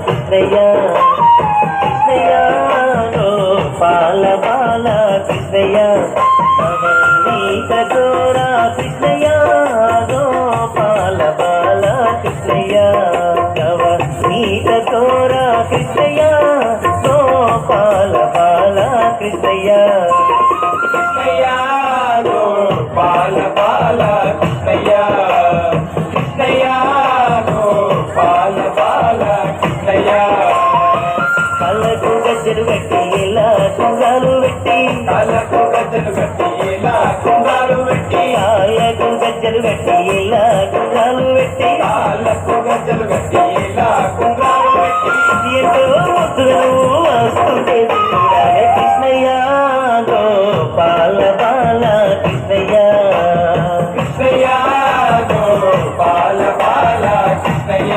కృష్ణయ్య కృష్ణయ్య గోపాల బాల కృష్ణయ్య నవనీత చోరా కృష్ణయ్య గోపాల బాల కృష్ణయ్య నవనీత చోరా కృష్ణయ్య గోపాల బాల కృష్ణయ్య కృష్ణయ్య గోపాల బాల కృష్ణయ్య కృష్ణయ్య గోపాల బాల కృష్ణయ్య కళ్ళకు గజ్జలు కట్టి ఇలా కుంగాలు పెట్టి కాళ్ళకు గజ్జలు కట్టి ఇలా కుంగాలు పెట్టి కాళ్ళకు గజ్జలు కట్టి ఇలా కుంగాలు పెట్టి కాళ్ళకు గజ్జలు కట్టి ఇలా కుంగాలు పెట్టి ఎంతో ముద్దులు వస్తుంటే చూడాలి కృష్ణయ్య గోపాల బాల కృష్ణయ్య కృష్ణయ్య గోపాల బాల కృష్ణయ్య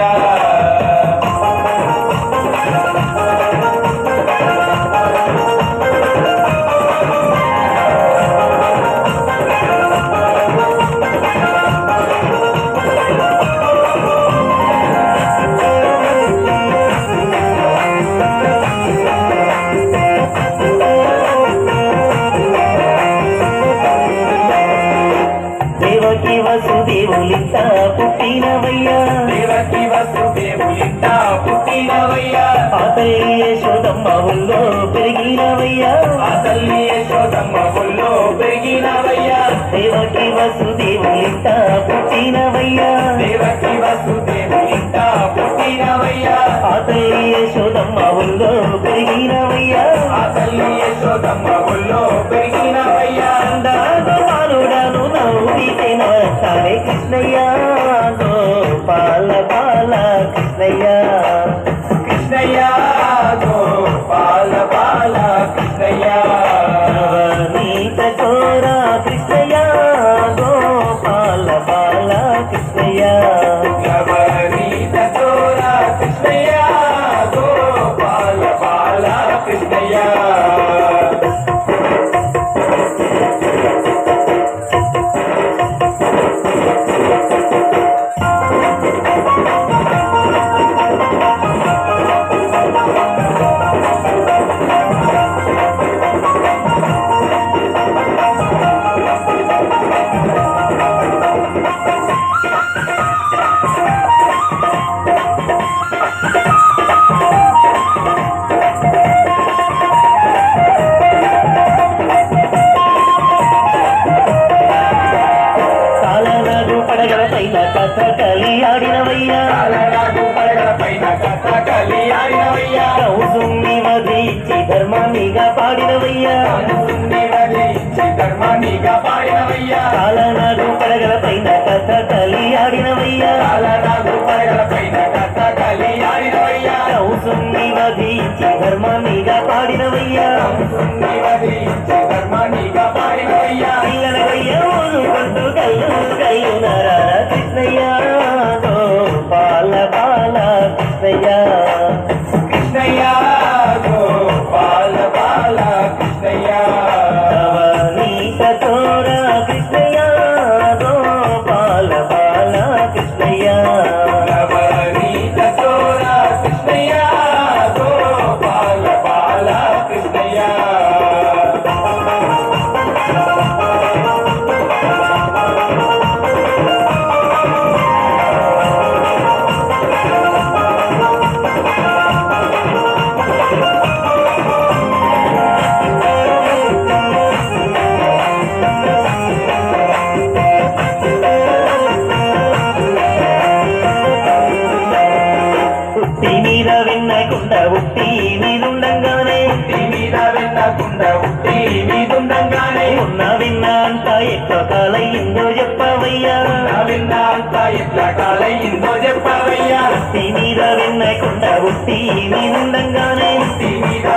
దేవకి వసుదేవులింత పుట్టినవయ్యా దేవకి వసుదేవులింత పుట్టినవయ్యా ఆ తల్లి యశోదమ్మ ఊళ్ళో పెరిగినవయ్యా ఆ తల్లి యశోదమ్మ ఒళ్ళో పెరిగినవయ్యా దేవకి వసుదేవులింత పుట్టినవయ్యా దేవకి వసుదేవులింత పుట్టినవయ్యా ఆ తల్లి యశోదమ్మ ఊళ్ళో పెరిగినవయ్యా ఆ తల్లి యశోదమ్మ ఒళ్ళో పెరిగినవయ్యా బాలుడాను నవ్వుతే నచ్చాలే కృష్ణయ్య గోపాల బాల కృష్ణయ్య కృష్ణయ్య గోపాల బాల కృష్ణయ్య నవనీత చోరా కృష్ణయ్య గోపాల బాల కృష్ణయ్య నవనీత చోరా కృష్ణయ్య గోపాల బాల కృష్ణయ్య కాలనాడు పడగల పైన కథ కలి ఆడినవయ్యా కాలరాజు పడగల పైన కథ కలి ఆడినవయ్యా కౌసుని వధించి ధర్మాన్నిగా పాడినవయ్యా కనుసుని వధించి ధర్మాన్నిగా పాడినవయ్యా కాలనాడు పడగల పైన కథ కలి ఆడినవయ్యా కాలరాజు పడగల పైన కథ కలి ఆడినవయ్యా కౌసుని వధించి ధర్మాన్నిగా పాడినవయ్యా కనుసుని వధించి ధర్మాన్నిగా పాడినవయ్యా పిల్లలవయ్యా ఊరుకుంటూ కళ్ళు కళ్ళు నరార కృష్ణయ్య గోపాల బాల కృష్ణయ్య కృష్ణయ్య గోపాల బాల కృష్ణయ్య నవనీత చోరా కృష్ణయ్య గోపాల బాల కృష్ణయ్య నవనీత చోరా కృష్ణయ్య గోపాల బాల కృష్ణయ్య ఉట్టి మీద విన్నకుండా ఉట్టి మీదుండంగానే ఉట్టి మీద వెన్న కుండ ఉట్టి మీదుండంగానే ఉన్న విన్న అంతా ఎట్లా కాలయ్యిందో చెప్పవయ్యా విన్న అంతా ఎట్లా కాలయ్యిందో చెప్పవయ్యా ఉట్టి మీద విన్న కుండ ఉట్టి మీదుండంగానే ఉట్టి మీద